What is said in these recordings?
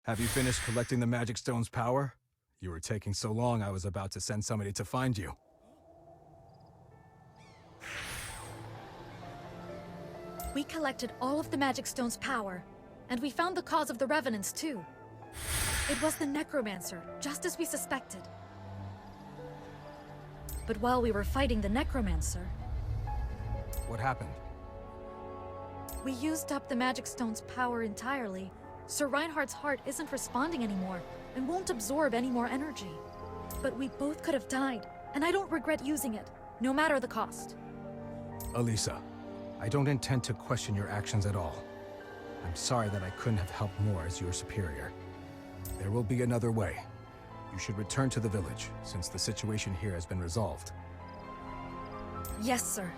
Have you finished collecting the magic stone's power? You were taking so long, I was about to send somebody to find you. We collected all of the magic stone's power, and we found the cause of the revenants too. It was the necromancer, just as we suspected. But while we were fighting the necromancer, What happened? we used up the magic stone's power entirely. Sir Reinhardt's heart isn't responding anymore and won't absorb any more energy. But we both could have died, and I don't regret using it, no matter the cost. Elisa, I don't intend to question your actions at all. I'm sorry that I couldn't have helped more as your superior. There will be another way. You should return to the village, since the situation here has been resolved. Yes, sir.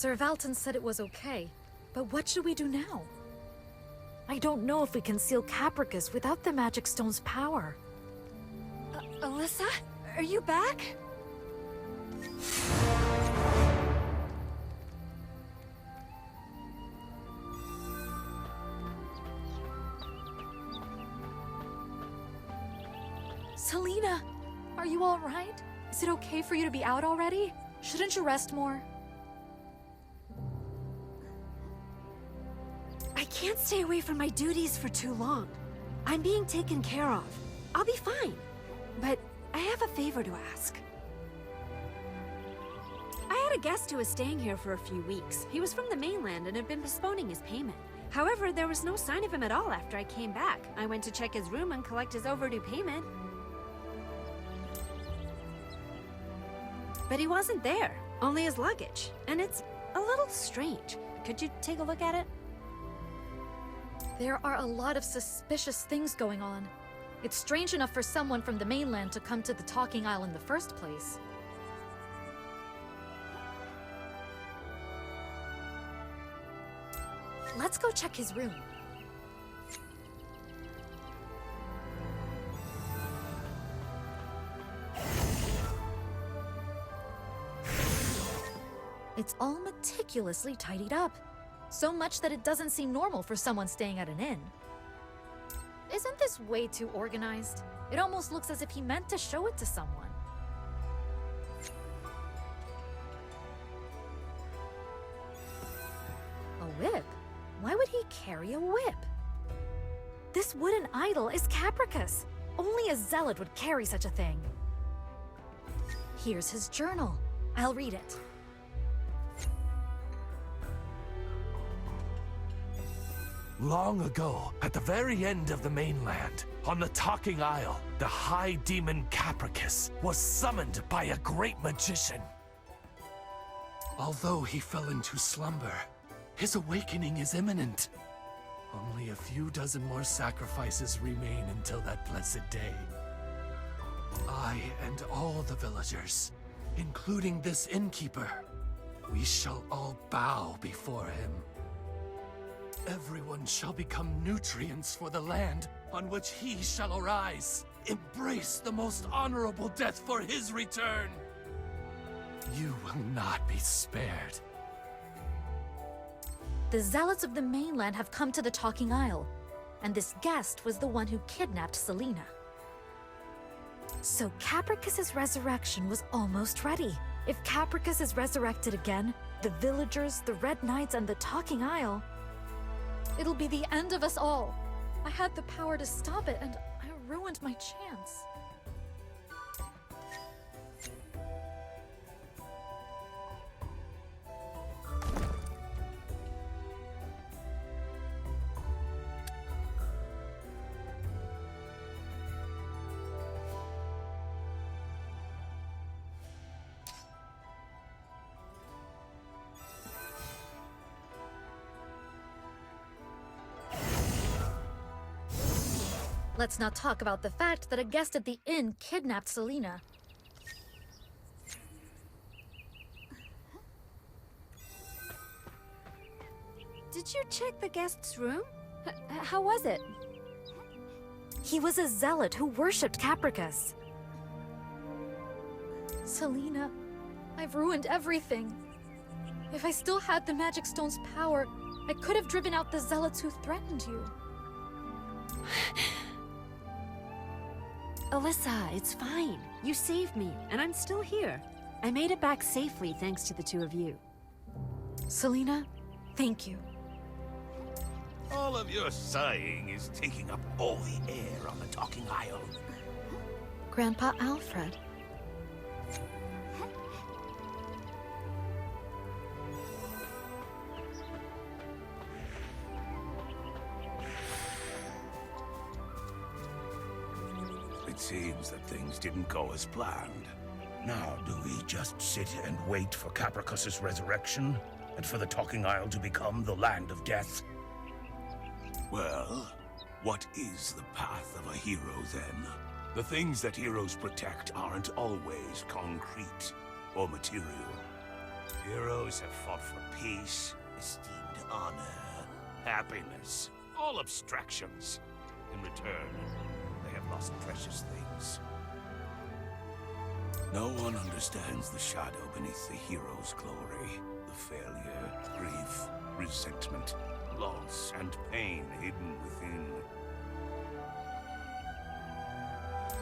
Sir Valton said it was okay, but what should we do now? I don't know if we can seal Capricus without the magic stone's power. Alyssa? Are you back? Selena, are you all right? Is it okay for you to be out already? Shouldn't you rest more? can't stay away from my duties for too long. I'm being taken care of. I'll be fine. But I have a favor to ask. I had a guest who was staying here for a few weeks. He was from the mainland and had been postponing his payment. However, there was no sign of him at all after I came back. I went to check his room and collect his overdue payment. But he wasn't there, only his luggage. And it's a little strange. Could you take a look at it? There are a lot of suspicious things going on. It's strange enough for someone from the mainland to come to the Talking Isle in the first place. Let's go check his room. It's all meticulously tidied up. So much that it doesn't seem normal for someone staying at an inn. Isn't this way too organized? It almost looks as if he meant to show it to someone. A whip? Why would he carry a whip? This wooden idol is Capricus. Only a zealot would carry such a thing. Here's his journal. I'll read it. Long ago, at the very end of the mainland, on the Talking Isle, the high demon Capricus was summoned by a great magician. Although he fell into slumber, his awakening is imminent. Only a few dozen more sacrifices remain until that blessed day. I and all the villagers, including this innkeeper, we shall all bow before him. Everyone shall become nutrients for the land on which he shall arise. Embrace the most honorable death for his return. You will not be spared. The zealots of the mainland have come to the Talking Isle, and this guest was the one who kidnapped Selena. So Capricus's resurrection was almost ready. If Capricus is resurrected again, the villagers, the Red Knights, and the Talking Isle, it'll be the end of us all. I had the power to stop it, and I ruined my chance. Let's not talk about the fact that a guest at the inn kidnapped Selena. Did you check the guest's room? How was it? He was a zealot who worshipped Capricus. Selena, I've ruined everything. If I still had the magic stone's power, I could have driven out the zealots who threatened you. Alyssa, it's fine. You saved me, and I'm still here. I made it back safely thanks to the two of you. Selena, thank you. All of your sighing is taking up all the air on the Talking Isle. Grandpa Alfred. It seems that things didn't go as planned. Now, do we just sit and wait for Capricus's resurrection? And for the Talking Isle to become the land of death? Well, what is the path of a hero, then? The things that heroes protect aren't always concrete or material. Heroes have fought for peace, esteemed honor, happiness, all abstractions. In return, they have lost precious things. No one understands the shadow beneath the hero's glory. The failure, grief, resentment, loss, and pain hidden within.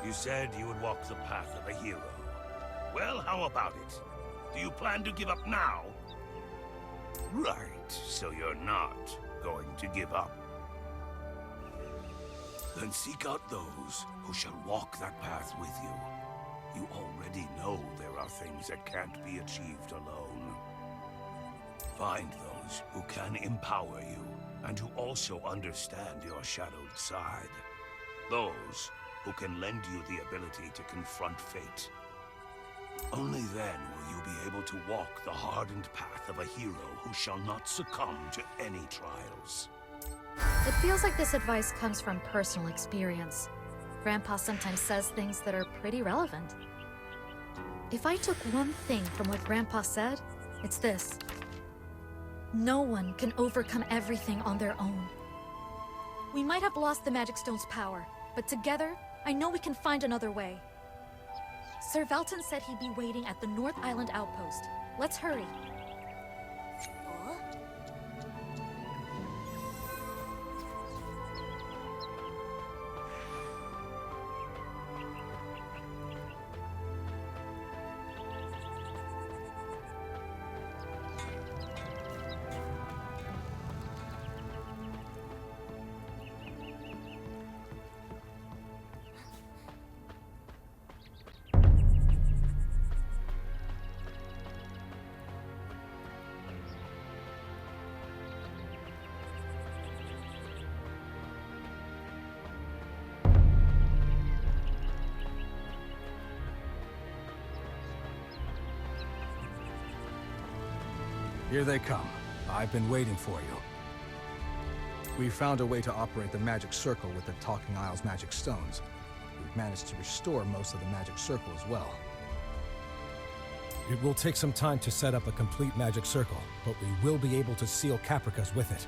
You said you would walk the path of a hero. Well, how about it? Do you plan to give up now? Right, so you're not going to give up. Then seek out those who shall walk that path with you. You already know there are things that can't be achieved alone. Find those who can empower you, and who also understand your shadowed side. Those who can lend you the ability to confront fate. Only then will you be able to walk the hardened path of a hero who shall not succumb to any trials. It feels like this advice comes from personal experience. Grandpa sometimes says things that are pretty relevant. If I took one thing from what Grandpa said, it's this. No one can overcome everything on their own. We might have lost the Magic Stone's power, but together, I know we can find another way. Sir Velton said he'd be waiting at the North Island outpost. Let's hurry. Here they come. I've been waiting for you. We found a way to operate the magic circle with the Talking Isle's magic stones. We've managed to restore most of the magic circle as well. It will take some time to set up a complete magic circle, but we will be able to seal Capricus with it.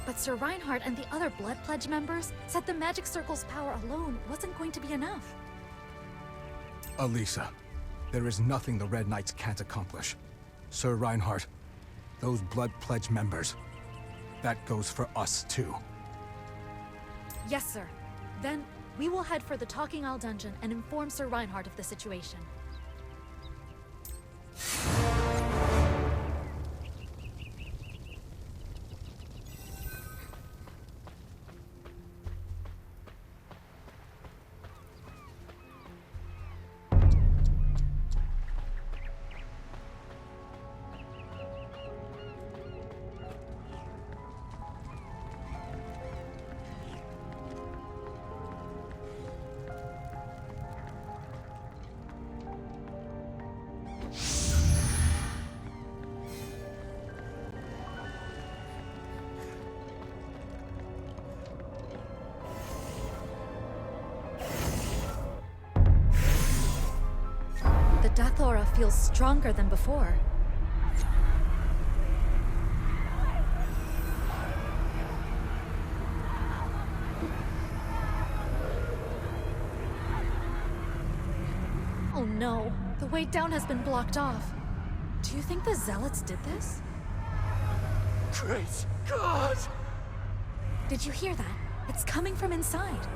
But Sir Reinhardt and the other Blood Pledge members said the magic circle's power alone wasn't going to be enough. Alisa, there is nothing the Red Knights can't accomplish. Sir Reinhardt, those Blood Pledge members, that goes for us too. Yes, sir. Then, we will head for the Talking Isle dungeon and inform Sir Reinhardt of the situation. The death aura feels stronger than before. Oh no, the way down has been blocked off. Do you think the Zealots did this? Great God! Did you hear that? It's coming from inside.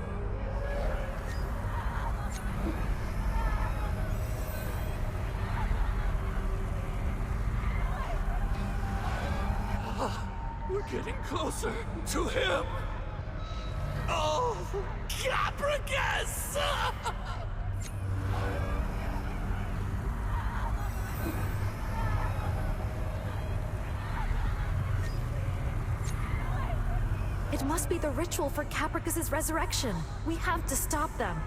We're getting closer to him! Oh, Capricus! It must be the ritual for Capricus's resurrection. We have to stop them.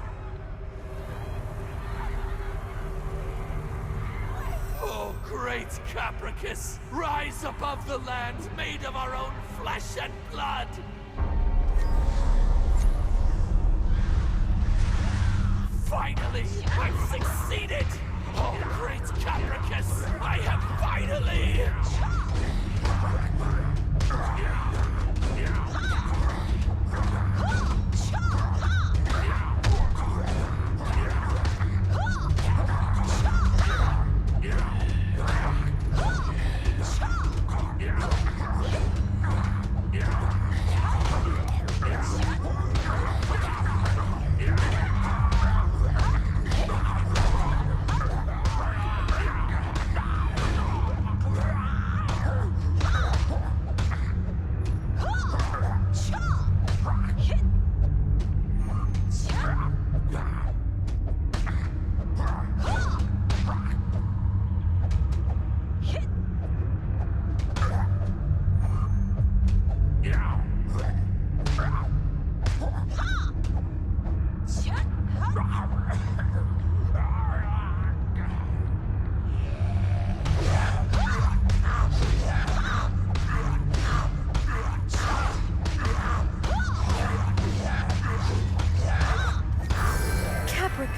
Oh, great Capricus! Rise above the land made of our own flesh and blood! Finally, I've succeeded! Oh, great Capricus! I have finally!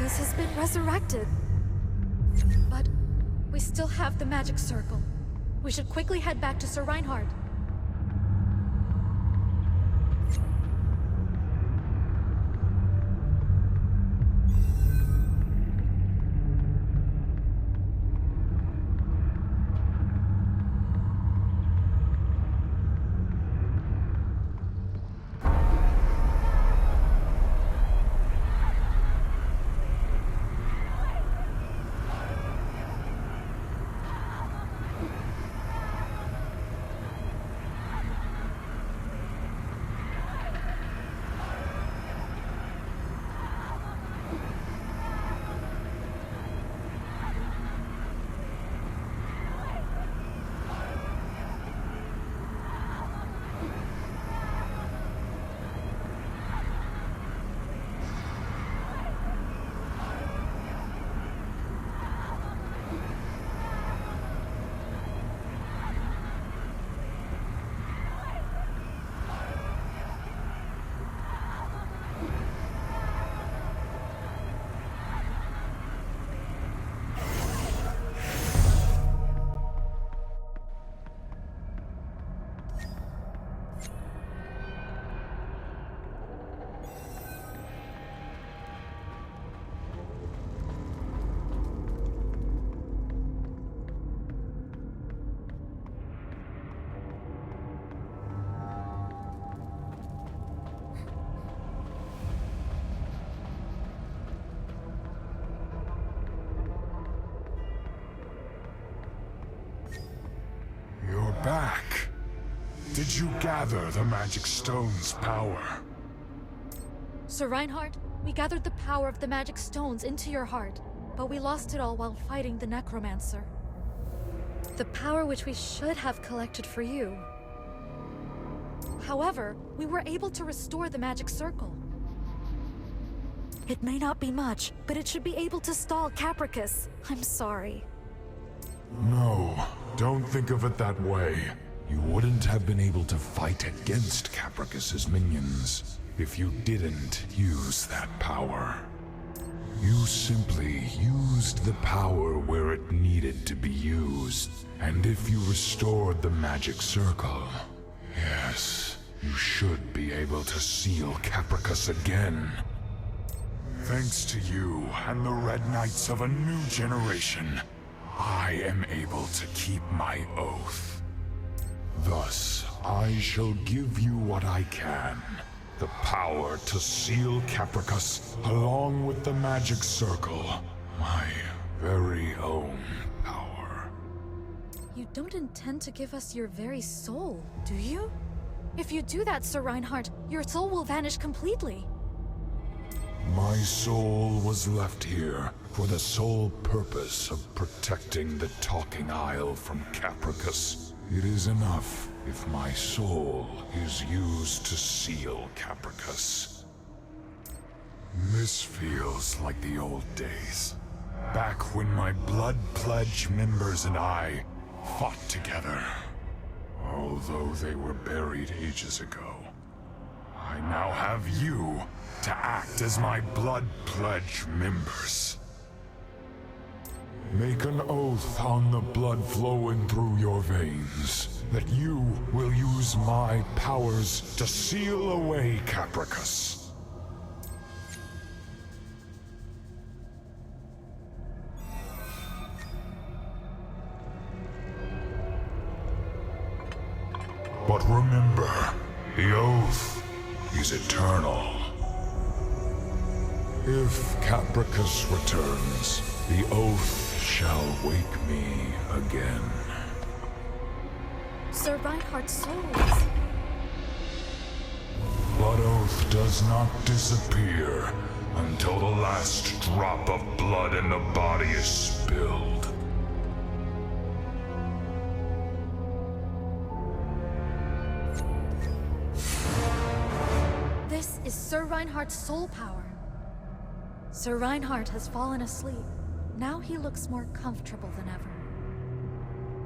Capricus has been resurrected. But we still have the magic circle. We should quickly head back to Sir Reinhardt. Back. Did you gather the magic stone's power? Sir Reinhardt, we gathered the power of the magic stones into your heart, but we lost it all while fighting the necromancer. The power which we should have collected for you. However, we were able to restore the magic circle. It may not be much, but it should be able to stall Capricus. I'm sorry. No, don't think of it that way. You wouldn't have been able to fight against Capricus's minions if you didn't use that power. You simply used the power where it needed to be used. And if you restored the magic circle, yes, you should be able to seal Capricus again. Thanks to you and the Red Knights of a new generation, I am able to keep my oath. Thus, I shall give you what I can. The power to seal Capricus, along with the magic circle. My very own power. You don't intend to give us your very soul, do you? If you do that, Sir Reinhardt, your soul will vanish completely. My soul was left here for the sole purpose of protecting the Talking Isle from Capricus. It is enough if my soul is used to seal Capricus. This feels like the old days. Back when my Blood Pledge members and I fought together. Although they were buried ages ago. I now have you to act as my Blood Pledge members. Make an oath on the blood flowing through your veins that you will use my powers to seal away Capricus. But remember, the oath is eternal. If Capricus returns, the oath shall wake me again. Sir Reinhardt's soul is... Blood oath does not disappear until the last drop of blood in the body is spilled. This is Sir Reinhardt's soul power. Sir Reinhardt has fallen asleep. Now he looks more comfortable than ever.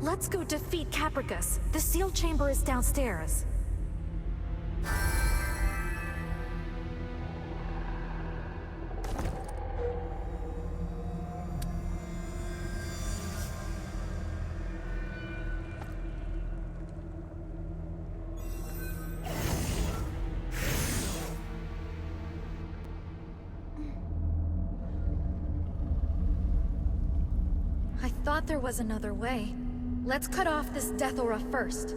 Let's go defeat Capricus. The seal chamber is downstairs. thought there was another way. Let's cut off this death aura first.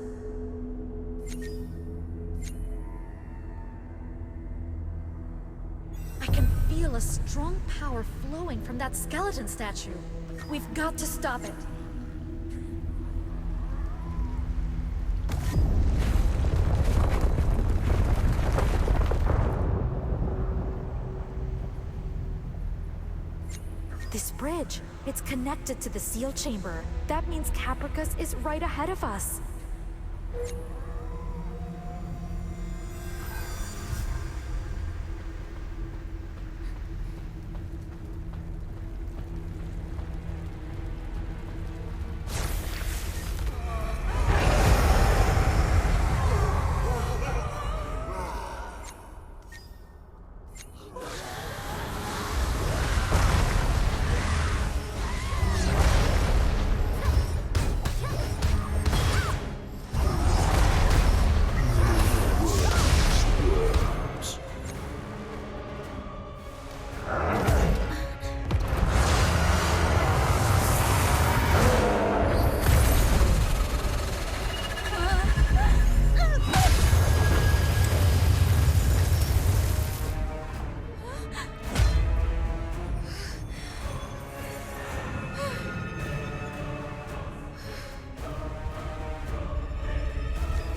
I can feel a strong power flowing from that skeleton statue. We've got to stop it. This bridge, it's connected to the seal chamber. That means Capricus is right ahead of us.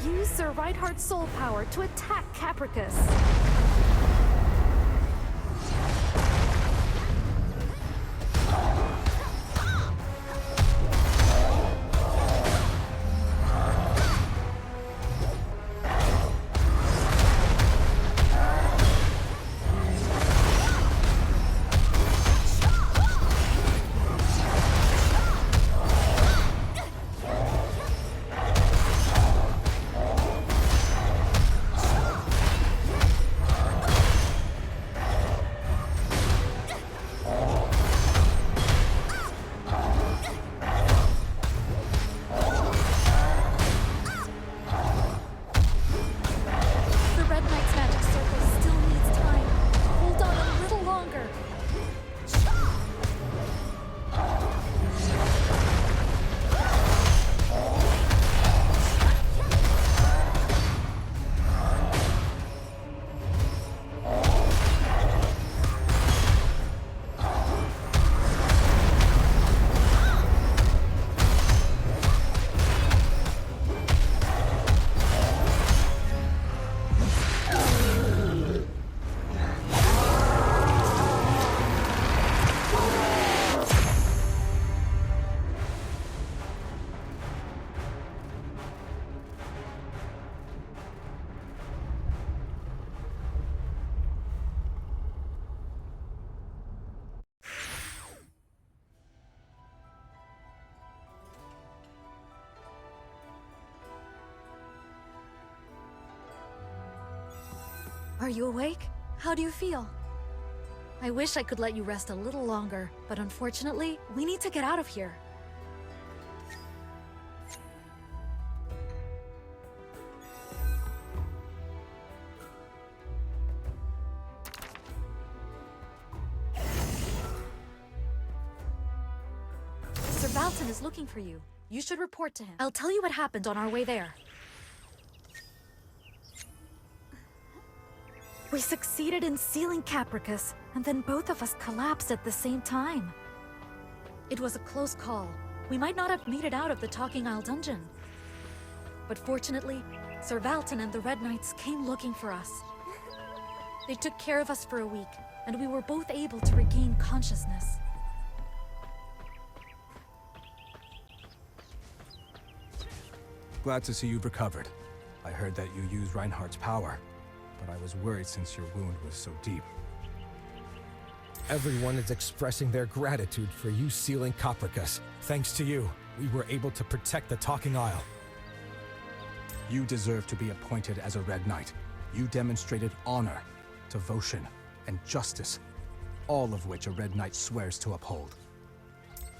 Use Sir Reinhardt's soul power to attack Capricus. Are you awake? How do you feel? I wish I could let you rest a little longer, but unfortunately, we need to get out of here. Sir Valton is looking for you. You should report to him. I'll tell you what happened on our way there. We succeeded in sealing Capricus, and then both of us collapsed at the same time. It was a close call. We might not have made it out of the Talking Isle dungeon. But fortunately, Sir Valton and the Red Knights came looking for us. They took care of us for a week, and we were both able to regain consciousness. Glad to see you've recovered. I heard that you used Reinhardt's power, but I was worried since your wound was so deep. Everyone is expressing their gratitude for you sealing Capricus. Thanks to you, we were able to protect the Talking Isle. You deserve to be appointed as a Red Knight. You demonstrated honor, devotion, and justice, all of which a Red Knight swears to uphold.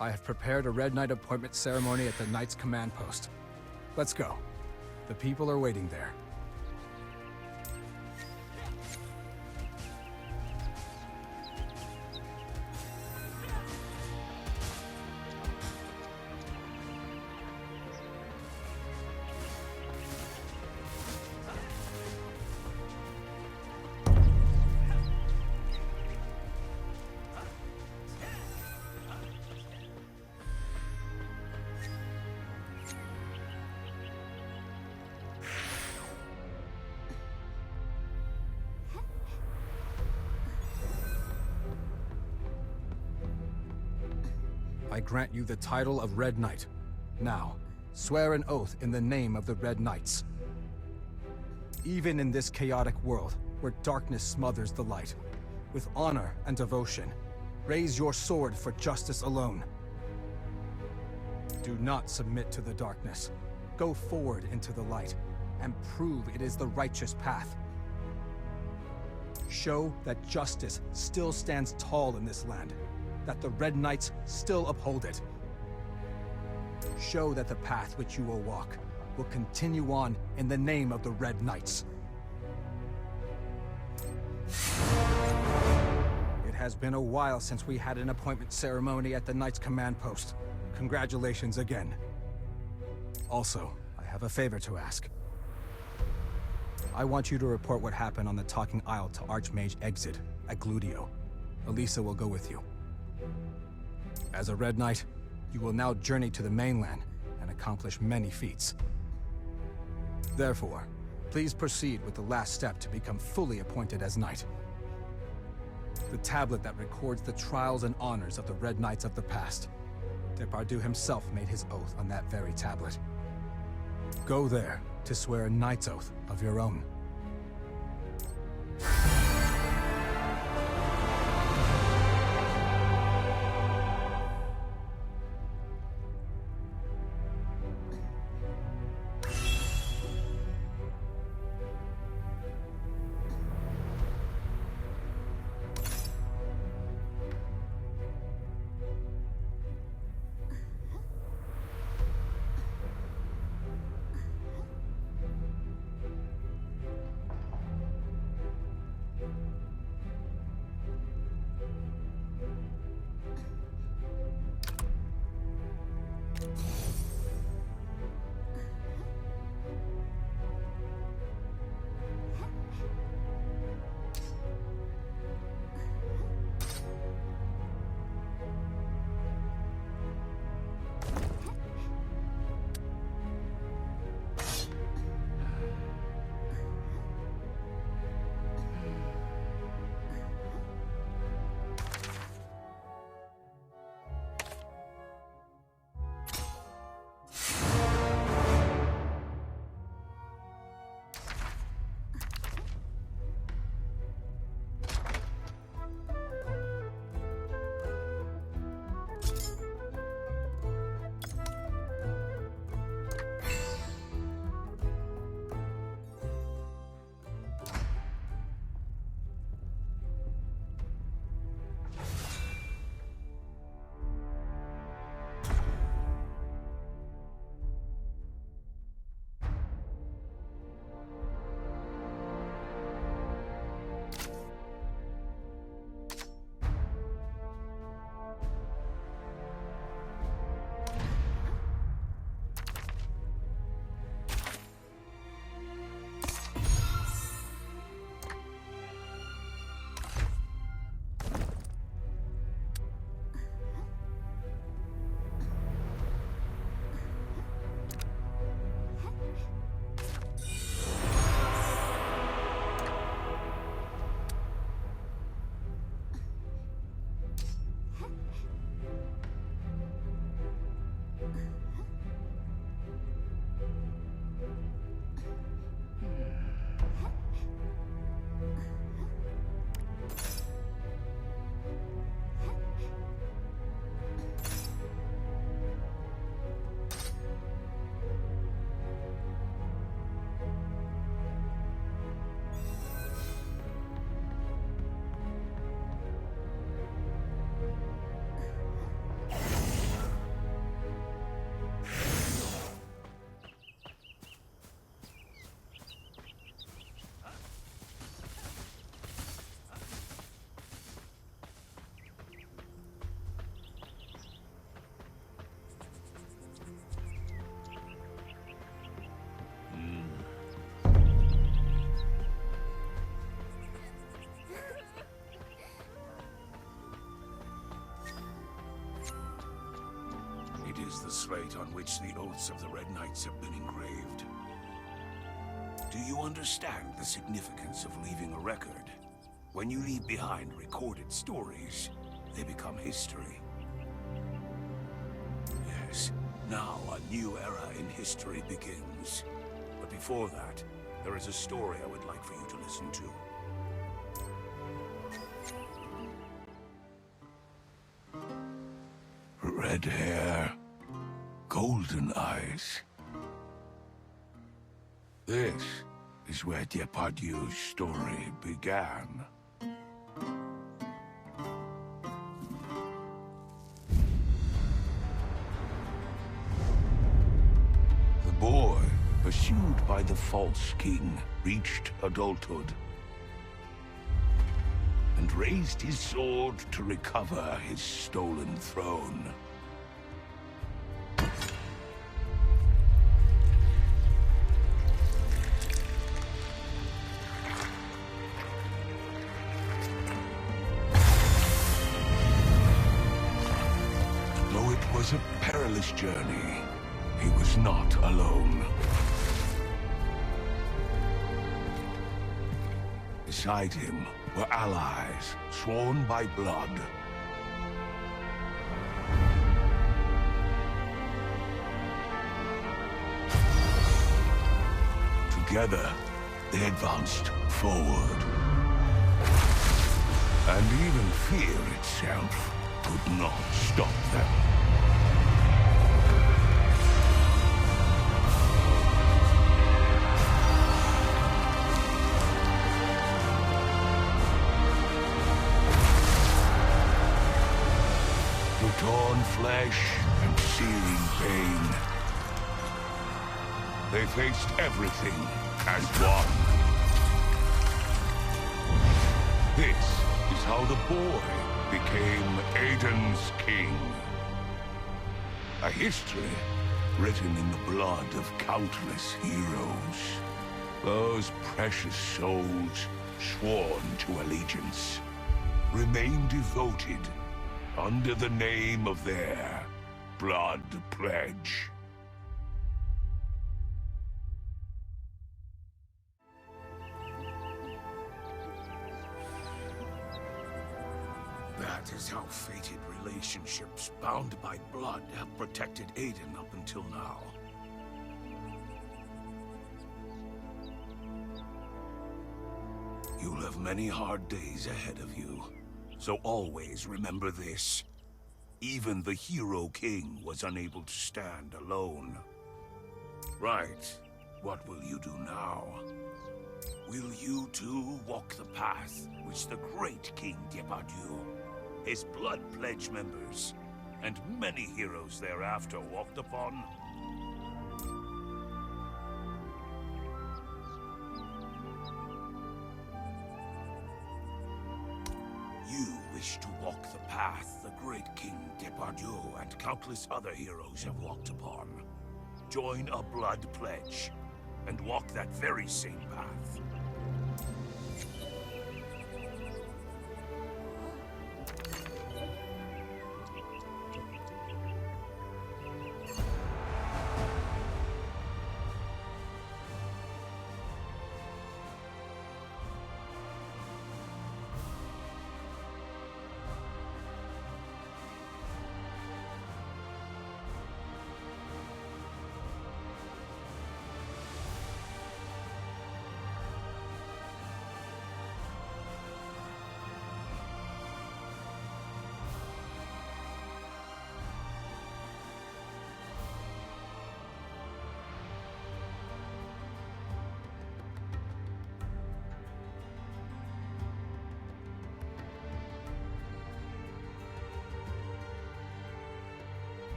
I have prepared a Red Knight appointment ceremony at the Knight's command post. Let's go. The people are waiting there. I grant you the title of Red Knight. Now, swear an oath in the name of the Red Knights. Even in this chaotic world, where darkness smothers the light, with honor and devotion, raise your sword for justice alone. Do not submit to the darkness. Go forward into the light, and prove it is the righteous path. Show that justice still stands tall in this land, that the Red Knights still uphold it. Show that the path which you will walk will continue on in the name of the Red Knights. It has been a while since we had an appointment ceremony at the Knights Command Post. Congratulations again. Also, I have a favor to ask. I want you to report what happened on the Talking Isle to Archmage Exit at Gludio. Elisa will go with you. As a Red Knight, you will now journey to the mainland and accomplish many feats. Therefore, please proceed with the last step to become fully appointed as Knight. The tablet that records the trials and honors of the Red Knights of the past. Depardieu himself made his oath on that very tablet. Go there to swear a knight's oath of your own. Is the slate on which the oaths of the Red Knights have been engraved. Do you understand the significance of leaving a record? When you leave behind recorded stories, they become history. Yes. Now a new era in history begins. But before that, there is a story I would like for you to listen to. Red hair, golden eyes. This is where Depardieu's story began. The boy, pursued by the false king, reached adulthood and raised his sword to recover his stolen throne. Though it was a perilous journey, he was not alone. Beside him were allies, sworn by blood. Together, they advanced forward. And even fear itself could not stop them. Torn flesh and searing pain. They faced everything as one. This is how the boy became Aiden's king. A history written in the blood of countless heroes. Those precious souls sworn to allegiance, remain devoted under the name of their blood pledge. That is how fated relationships bound by blood have protected Aiden up until now. You'll have many hard days ahead of you. So always remember this. Even the Hero King was unable to stand alone. Right. What will you do now? Will you too walk the path which the great King Depardieu, his Blood Pledge members, and many heroes thereafter walked upon? You wish to walk the path the great King Depardieu and countless other heroes have walked upon. Join a blood pledge, and walk that very same path.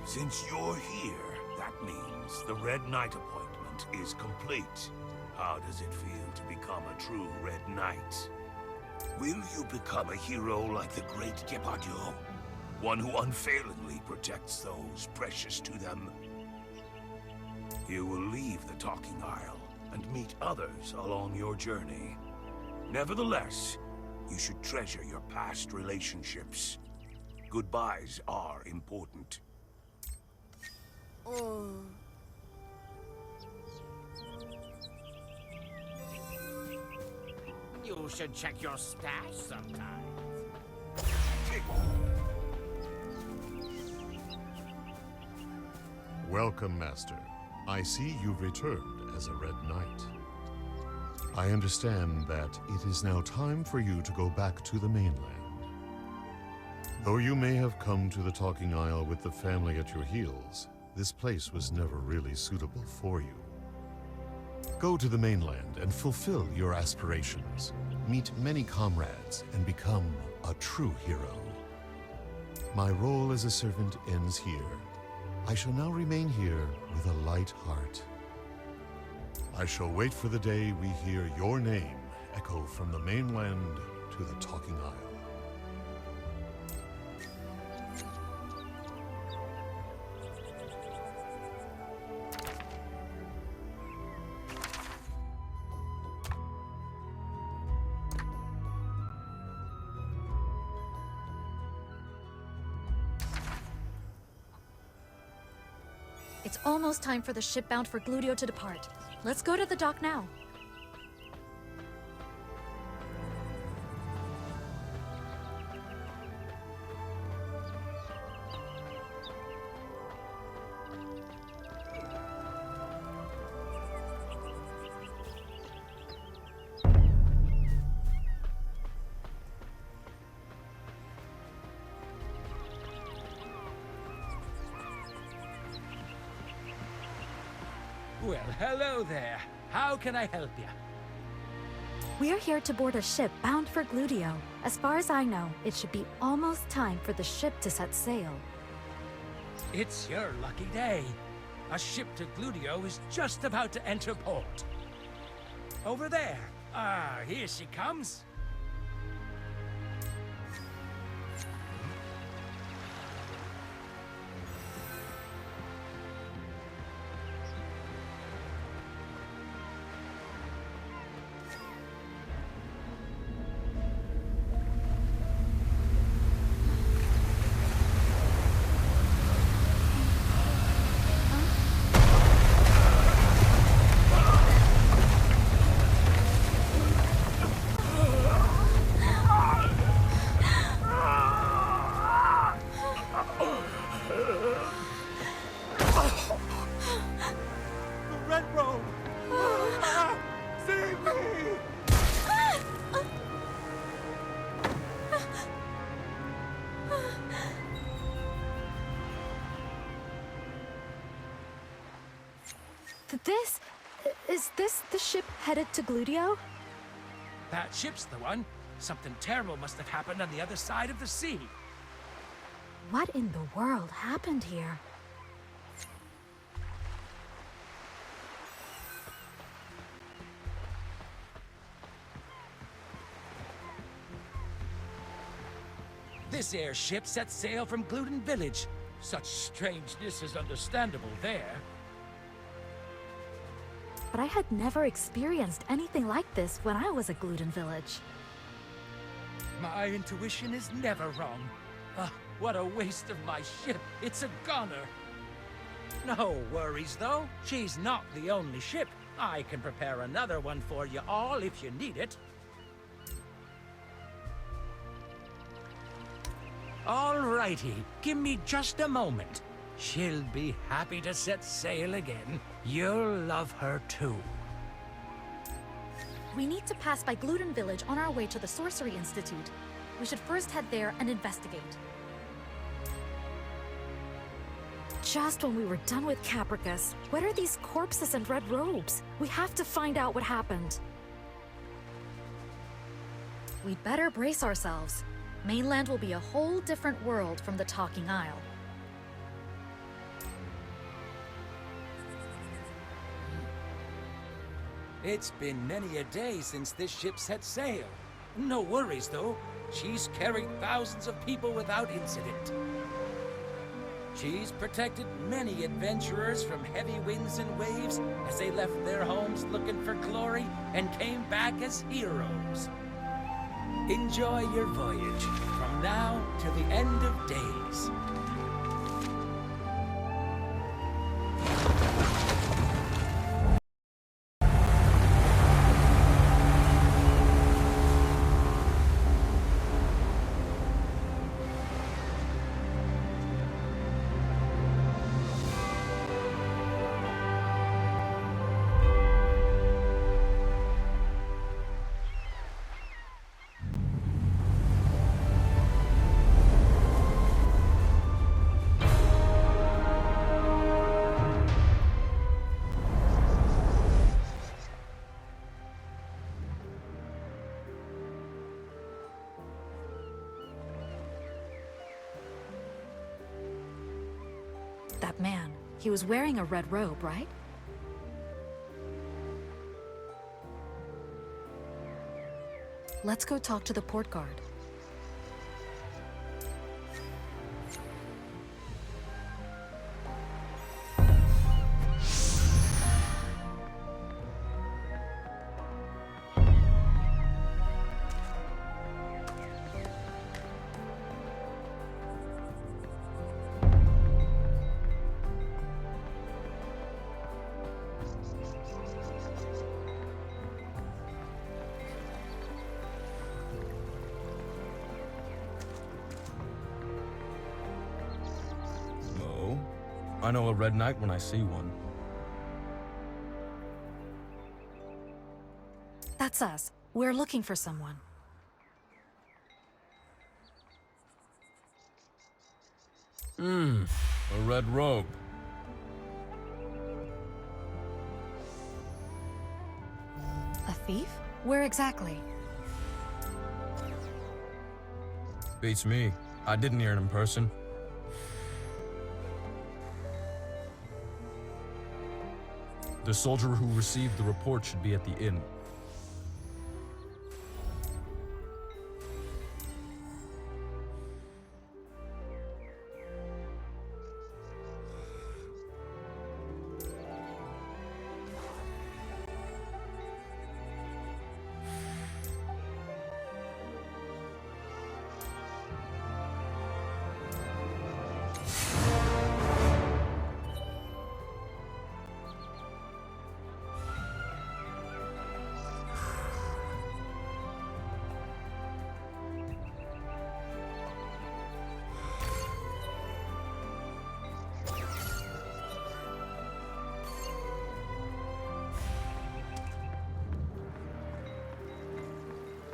Since you're here, that means the Red Knight appointment is complete. How does it feel to become a true Red Knight? Will you become a hero like the great Depardieu? One who unfailingly protects those precious to them? You will leave the Talking Isle and meet others along your journey. Nevertheless, you should treasure your past relationships. Goodbyes are important. You should check your stash sometime. Welcome, Master. I see you've returned as a Red Knight. I understand that it is now time for you to go back to the mainland. Though you may have come to the Talking Isle with the family at your heels, this place was never really suitable for you. Go to the mainland and fulfill your aspirations. Meet many comrades and become a true hero. My role as a servant ends here. I shall now remain here with a light heart. I shall wait for the day we hear your name echo from the mainland to the Talking Isle. It's almost time for the ship bound for Gludio to depart. Let's go to the dock now. Well, hello there. How can I help you? We're here to board a ship bound for Gludio. As far as I know, it should be almost time for the ship to set sail. It's your lucky day. A ship to Gludio is just about to enter port. Over there. Ah, here she comes. Is this the ship headed to Gludio? That ship's the one. Something terrible must have happened on the other side of the sea. What in the world happened here? This airship set sail from Gluten Village. Such strangeness is understandable there. But I had never experienced anything like this when I was at Gluten Village. My intuition is never wrong. What a waste of my ship. It's a goner. No worries, though. She's not the only ship. I can prepare another one for you all if you need it. Alrighty, give me just a moment. She'll be happy to set sail again. You'll love her too. We need to pass by Gluten Village on our way to the Sorcery Institute. We should first head there and investigate. Just when we were done with Capricus, what are these corpses and red robes? We have to find out what happened. We'd better brace ourselves. Mainland will be a whole different world from the Talking Isle. It's been many a day since this ship set sail. No worries, though. She's carried thousands of people without incident. She's protected many adventurers from heavy winds and waves as they left their homes looking for glory and came back as heroes. Enjoy your voyage from now till the end of days. That man, he was wearing a red robe, right? Let's go talk to the port guard. I know a red knight when I see one. That's us. We're looking for someone. A red robe. A thief? Where exactly? Beats me. I didn't hear it in person. The soldier who received the report should be at the inn.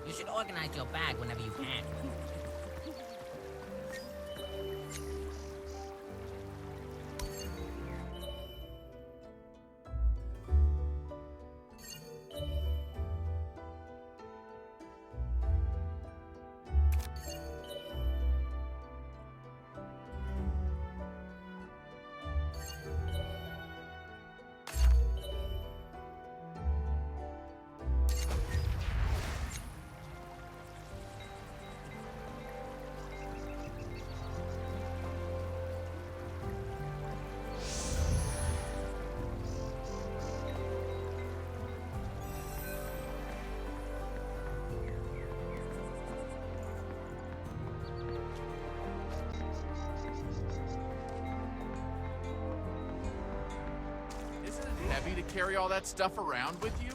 You should organize your bag whenever you can. Heavy to carry all that stuff around with you?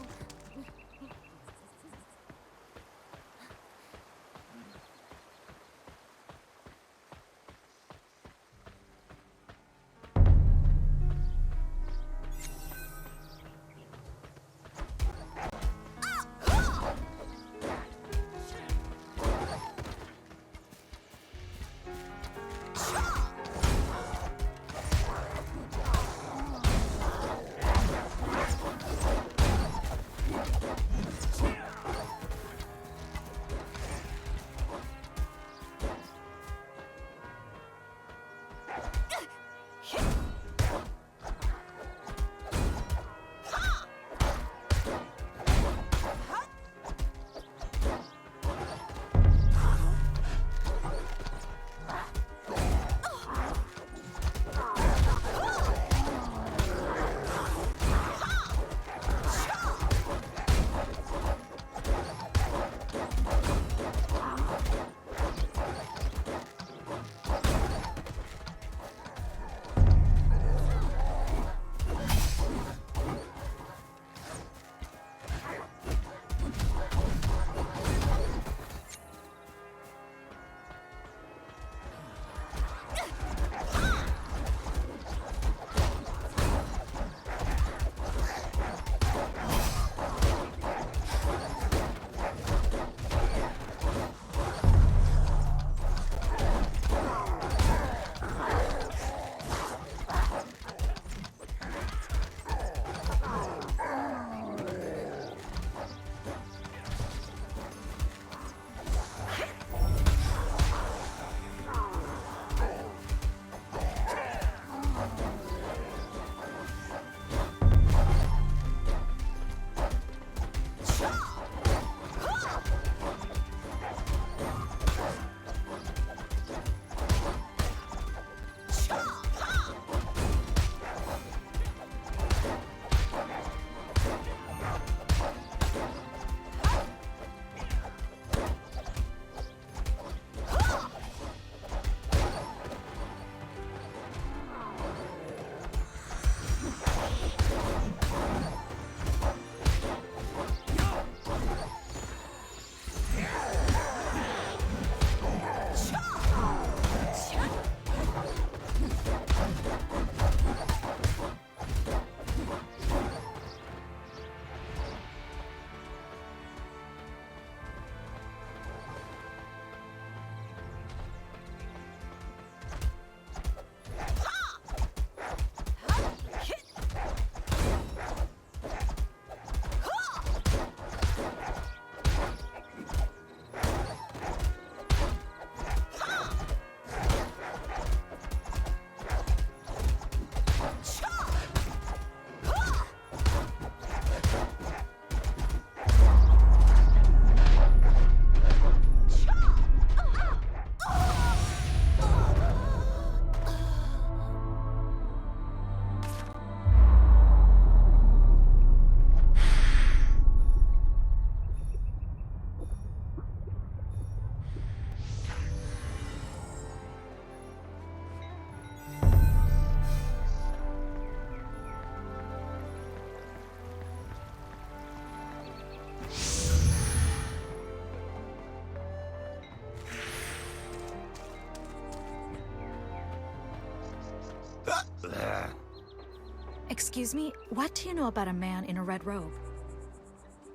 Excuse me, what do you know about a man in a red robe?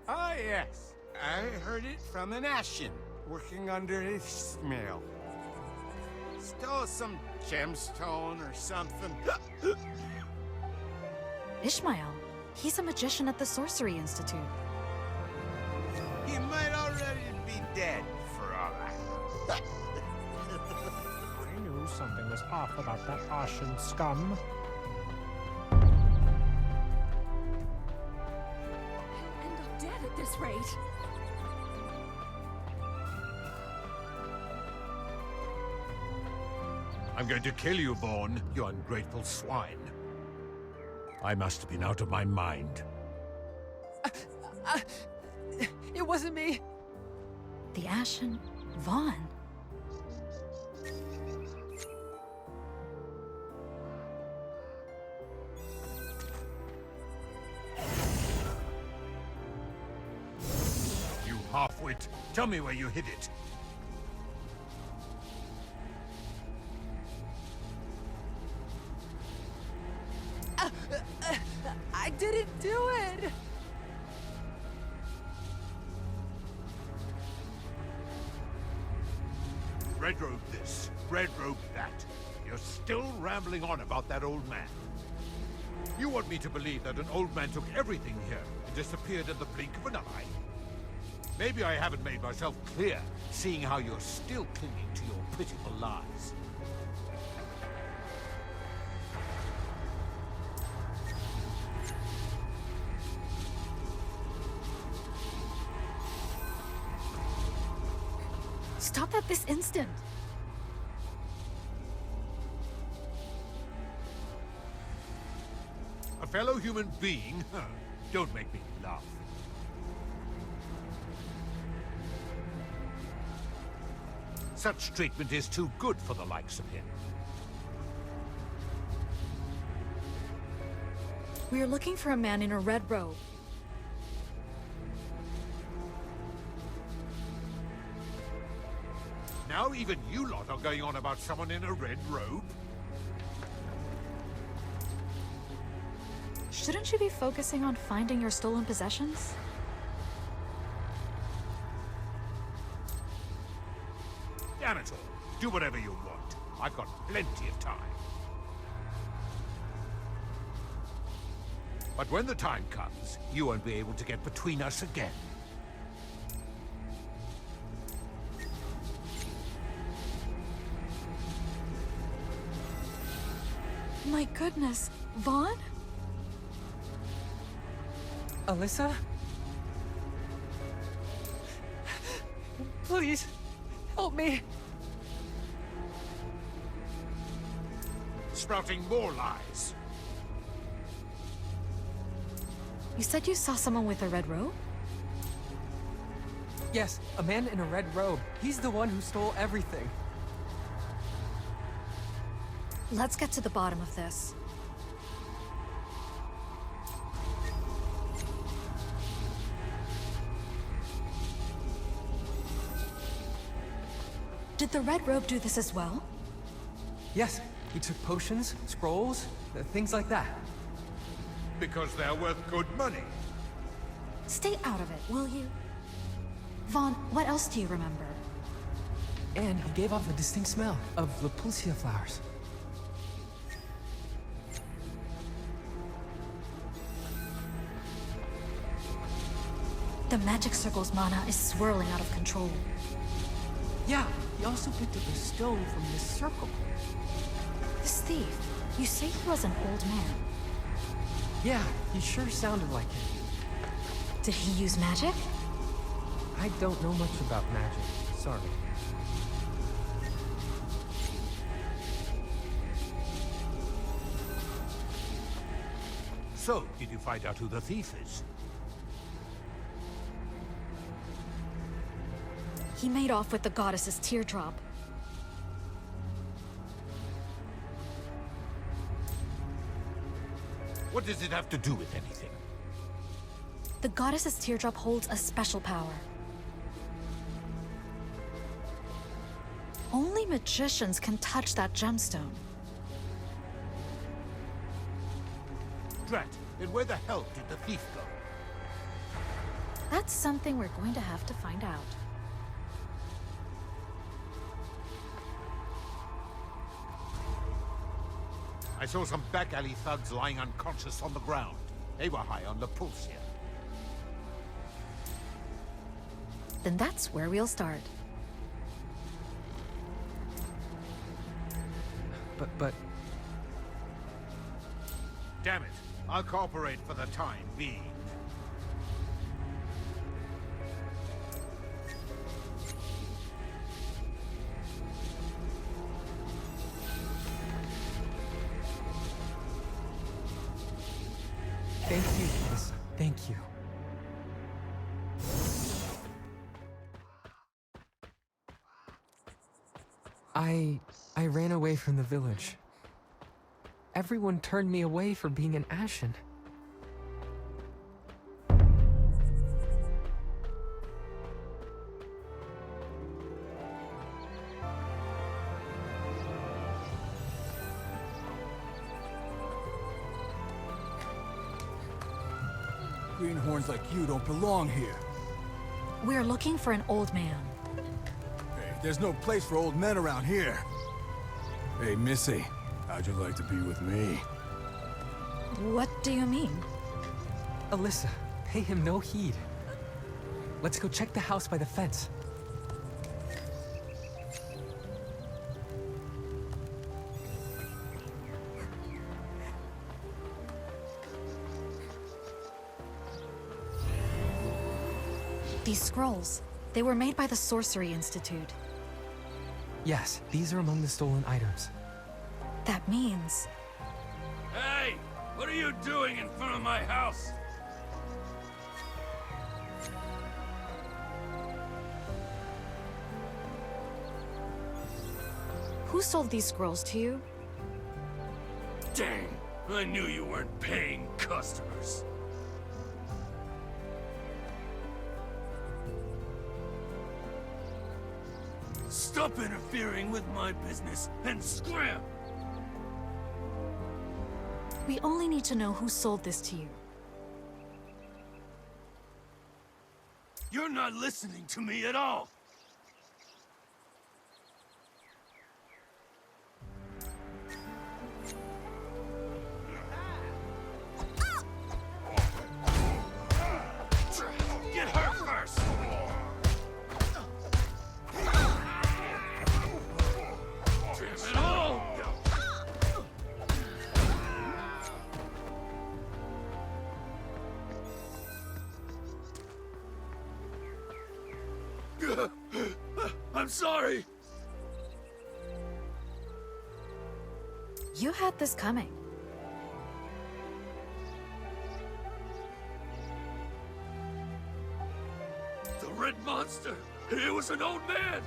Ah, yes. I heard it from an Ashen, working under Ishmael. Stole some gemstone or something. Ishmael? He's a magician at the Sorcery Institute. He might already be dead, for all I I knew something was off about that Ashen scum. He'll end up dead at this rate. I'm going to kill you, Vaughn, you ungrateful swine. I must have been out of my mind. It wasn't me. The Ashen Vaughn. You half-wit, tell me where you hid it. I didn't do it! Red robe this, red robe that. You're still rambling on about that old man. You want me to believe that an old man took everything here and disappeared in the blink of an eye? Maybe I haven't made myself clear, seeing how you're still clinging to your pitiful lies. Stop at this instant! A fellow human being? Huh. Don't make me laugh. Such treatment is too good for the likes of him. We are looking for a man in a red robe. Now even you lot are going on about someone in a red robe? Shouldn't you be focusing on finding your stolen possessions? Damn it all. Do whatever you want. I've got plenty of time. But when the time comes, you won't be able to get between us again. My goodness, Vaughn? Alyssa? Please, help me. Sprouting more lies. You said you saw someone with a red robe? Yes, a man in a red robe. He's the one who stole everything. Let's get to the bottom of this. Did the red robe do this as well? Yes, he took potions, scrolls, things like that. Because they're worth good money. Stay out of it, will you? Vaughn, what else do you remember? And he gave off a distinct smell of Lepulsia flowers. The magic circle's mana is swirling out of control. Yeah, he also picked up a stone from this circle. This thief, you say he was an old man. Yeah, he sure sounded like it. Did he use magic? I don't know much about magic, sorry. So, did you find out who the thief is? He made off with the goddess's teardrop. What does it have to do with anything? The goddess's teardrop holds a special power. Only magicians can touch that gemstone. Drat, then where the hell did the thief go? That's something we're going to have to find out. I saw some back alley thugs lying unconscious on the ground. They were high on the pulse here. Then that's where we'll start. But... Damn it. I'll cooperate for the time being. Thank you, Alyssa. Thank you. I ran away from the village. Everyone turned me away for being an Ashen. Greenhorns like you don't belong here. We're looking for an old man. Hey, there's no place for old men around here. Hey, Missy, how'd you like to be with me? What do you mean? Alyssa, pay him no heed. Let's go check the house by the fence. These scrolls, they were made by the Sorcery Institute. Yes, these are among the stolen items. That means... Hey! What are you doing in front of my house? Who sold these scrolls to you? Dang! I knew you weren't paying customers. Stop interfering with my business and scram! We only need to know who sold this to you. You're not listening to me at all! Get her first! Damn it all! I'm sorry! You had this coming. The red monster! It was an old man!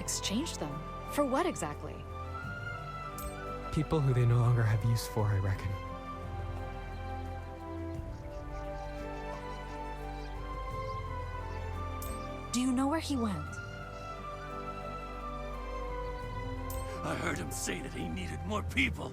Exchanged them? For what exactly? People who they no longer have use for, I reckon. Do you know where he went? I heard him say that he needed more people.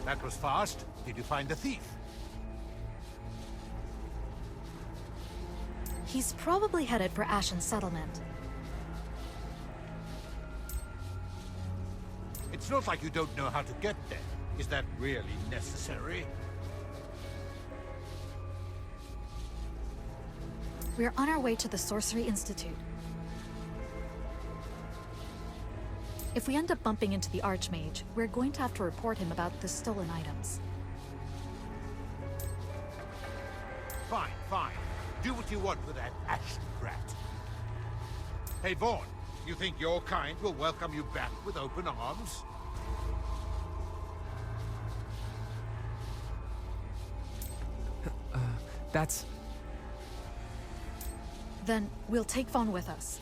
That was fast. Did you find the thief? He's probably headed for Ashen Settlement. It's not like you don't know how to get there. Is that really necessary? We're on our way to the Sorcery Institute. If we end up bumping into the Archmage, we're going to have to report him about the stolen items. Fine, fine. Do what you want with that ashen brat. Hey, Vaughn, you think your kind will welcome you back with open arms? That's... Then we'll take Vaughn with us.